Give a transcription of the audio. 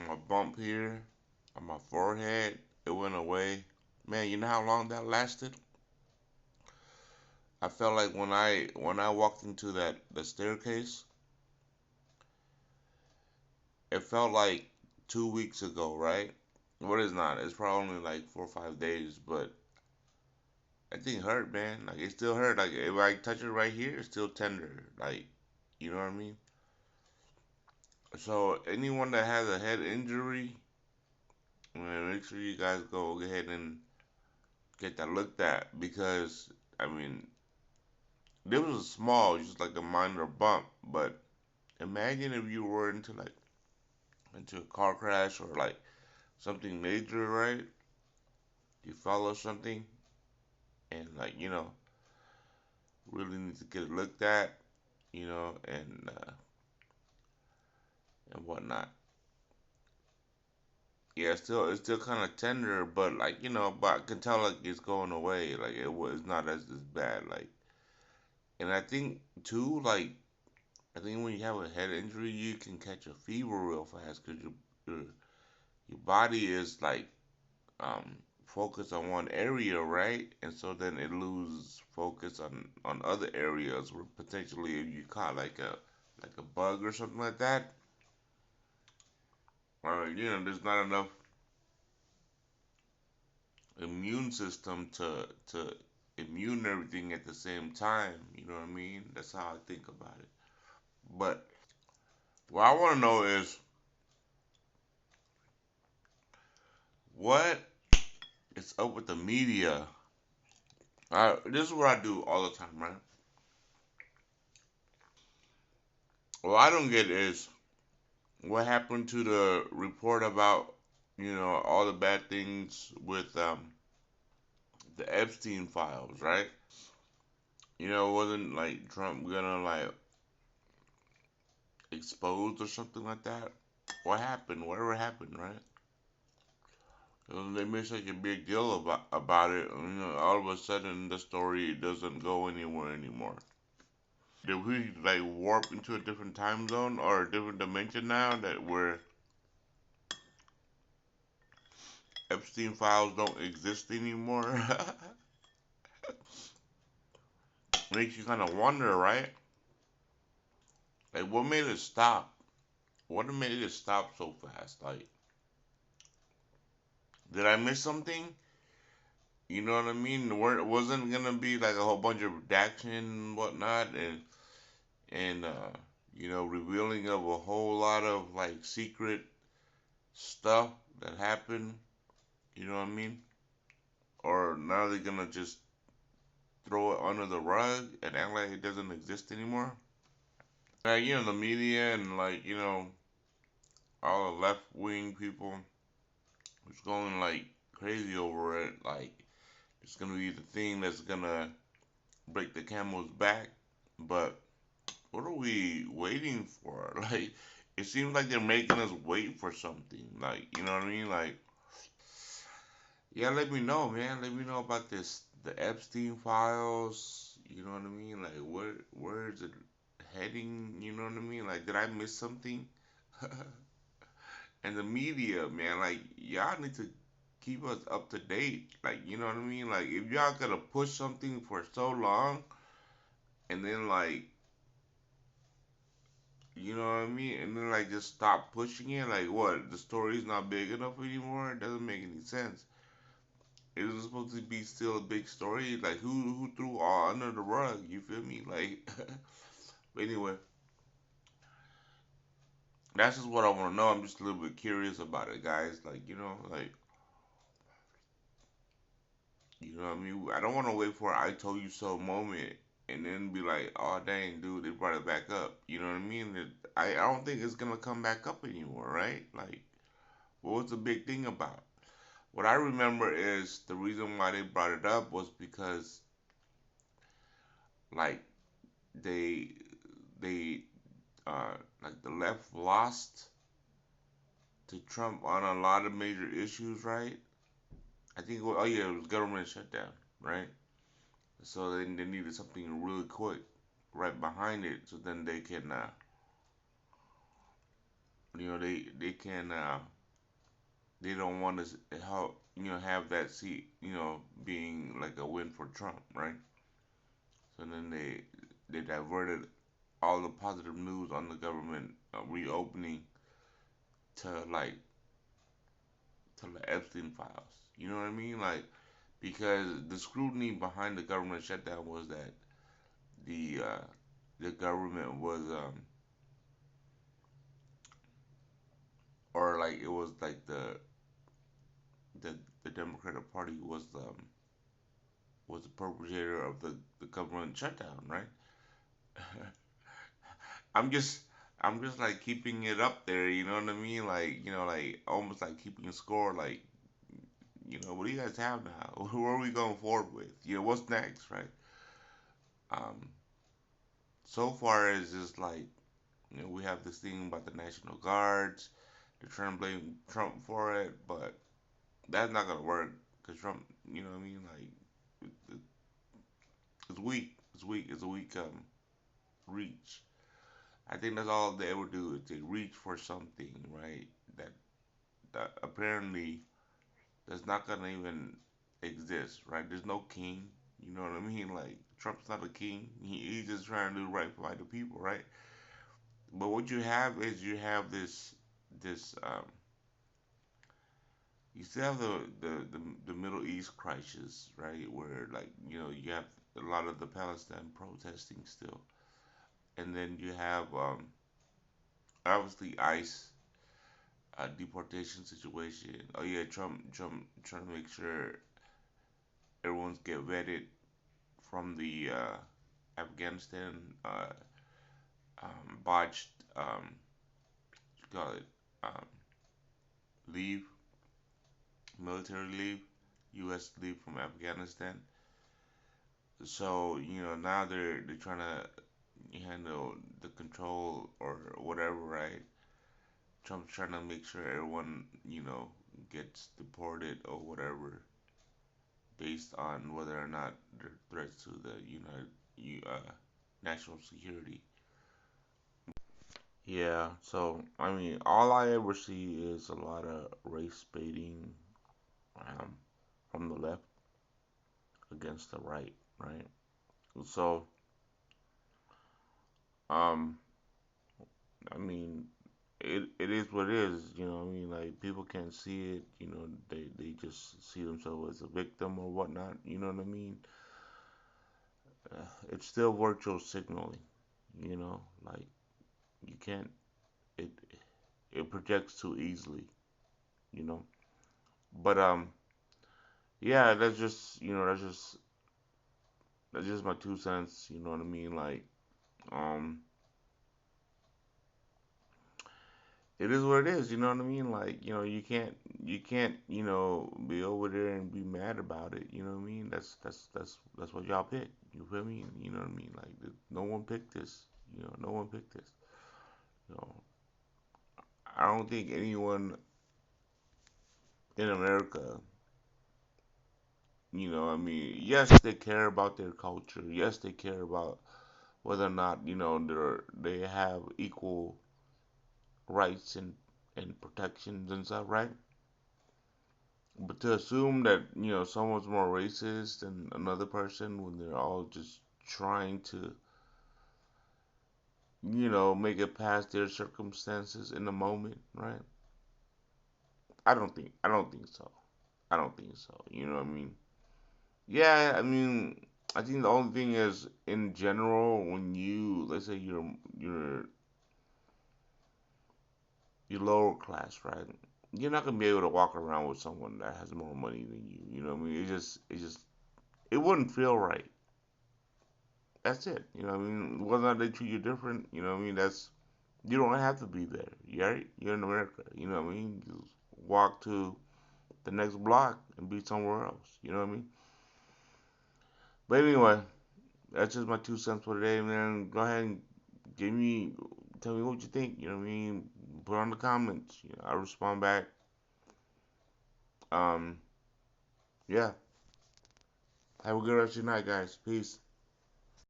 on my bump here, on my forehead. It went away. Man, you know how long that lasted? I felt like when I walked into that the staircase, it felt like 2 weeks ago, right? What is not? It's probably only like 4 or 5 days, but that thing hurt, man. Like it still hurt. Like if I touch it right here, it's still tender. Like, you know what I mean? So anyone that has a head injury, man, make sure you guys go ahead and get that looked at because I mean, this was small, just like a minor bump, but imagine if you were into a car crash or like something major, right? You follow something and like really need to get it looked at, and whatnot. Yeah, it's still kind of tender, but like but I can tell like it's going away. Like it was not as bad. Like, and I think too, like I think when you have a head injury, you can catch a fever real fast because your your body is like um focused on one area, right? And so then it loses focus on other areas where potentially if you caught like a bug or something like that, or there's not enough immune system to immune everything at the same time. You know what I mean? That's how I think about it. But what I want to know is what is up with the media. This is what I do all the time, right? What I don't get is what happened to the report about all the bad things with the Epstein files, right? Wasn't like Trump gonna like expose or something like that? What happened? Whatever happened, right? They made such a big deal about it, and all of a sudden the story doesn't go anywhere anymore. Did we like warp into a different time zone or a different dimension now that where Epstein files don't exist anymore? Makes you kind of wonder, right? Like, what made it stop? What made it stop so fast? Like, did I miss something? You know what I mean? It wasn't gonna be like a whole bunch of redaction and whatnot, and revealing of a whole lot of like secret stuff that happened. You know what I mean? Or now they're gonna just throw it under the rug and act like it doesn't exist anymore. Like, the media and like, all the left wing people who's going like crazy over it. Like, it's gonna be the thing that's gonna break the camel's back. But what are we waiting for? Like, it seems like they're making us wait for something. Like, you know what I mean? Like, yeah, let me know, man. Let me know about the Epstein files. You know what I mean? Like, where is it heading? You know what I mean? Like, did I miss something? And the media, man, like, y'all need to keep us up to date. Like, you know what I mean? Like, if y'all gotta push something for so long, and then like, you know what I mean? And then like just stop pushing it. Like, what? The story's not big enough anymore? It doesn't make any sense. It was supposed to be still a big story. Like, who threw all under the rug? You feel me? Like, but anyway, that's just what I want to know. I'm just a little bit curious about it, guys. Like, you know what I mean? I don't want to wait for a I told you so moment and then be like, oh dang, dude, they brought it back up. You know what I mean? I don't think it's gonna come back up anymore, right? Like, what was the big thing about? What I remember is the reason why they brought it up was because like they they like the left lost to Trump on a lot of major issues, right? I think oh yeah, it was government shutdown, right? So then they needed something really quick right behind it, so then they can they can they don't want to help have that seat being like a win for Trump, right? So then they diverted all the positive news on the government reopening to the Epstein files. You know what I mean? Like because the scrutiny behind the government shutdown was that the uh, the government was or like it was like the the Democratic Party was the perpetrator of the government shutdown, right? I'm just I'm just like keeping it up there, you know what I mean? Like, like almost like keeping a score, like, what do you guys have now? Who are we going forward with? What's next, right? Um, so far it's just like, we have this thing about the National Guards. They're trying to blame Trump for it, but that's not gonna work because Trump, you know what I mean? Like, it's weak. It's weak. It's a weak reach. I think that's all they ever do is they reach for something, right? That that apparently that's not gonna even exist, right? There's no king. You know what I mean? Like Trump's not a king. He's just trying to do right by the people, right? But what you have is you have this you still have the Middle East crisis, right? Where like you have a lot of the Palestine protesting still, and then you have obviously ICE deportation situation. Oh yeah, Trump trying to make sure everyone's get vetted from the Afghanistan botched what you call it um, leave, military leave, U.S. leave from Afghanistan. So now they're trying to handle the control or whatever, right? Trump's trying to make sure everyone gets deported or whatever based on whether or not they're threats to the national security. Yeah, so I mean, all I ever see is a lot of race baiting um, from the left against the right, right? So, um, I mean, it is what it is, I mean, like people can't see it, they just see themselves as a victim or whatnot, you know what I mean? It's still virtual signaling, like you can't it it projects too easily, you know. But yeah, that's just my 2 cents, you know what I mean? Like um it is what it is, you know what I mean? Like, you can't, be over there and be mad about it, you know what I mean? That's what y'all picked. You feel me? You know what I mean? Like no one picked this, no one picked this. You know, I don't think anyone in America, I mean, yes, they care about their culture. Yes, they care about whether or not, they have equal rights and protections and stuff, right? But to assume that, someone's more racist than another person when they're all just trying to, make it past their circumstances in the moment, right? I don't think so. I don't think so. You know what I mean? Yeah, I mean, I think the only thing is in general when let's say you're lower class, right? You're not gonna be able to walk around with someone that has more money than you. You know what I mean? It wouldn't feel right. That's it. You know what I mean? Whether or not they treat you different, you know what I mean? You don't have to be there. Right? You're in America. You know what I mean? Just walk to the next block and be somewhere else. You know what I mean? But anyway, that's just my 2 cents for today, man. Go ahead and give me, tell me what you think. You know what I mean? Put on the comments. I respond back. Um, yeah. Have a good rest of your night, guys. Peace.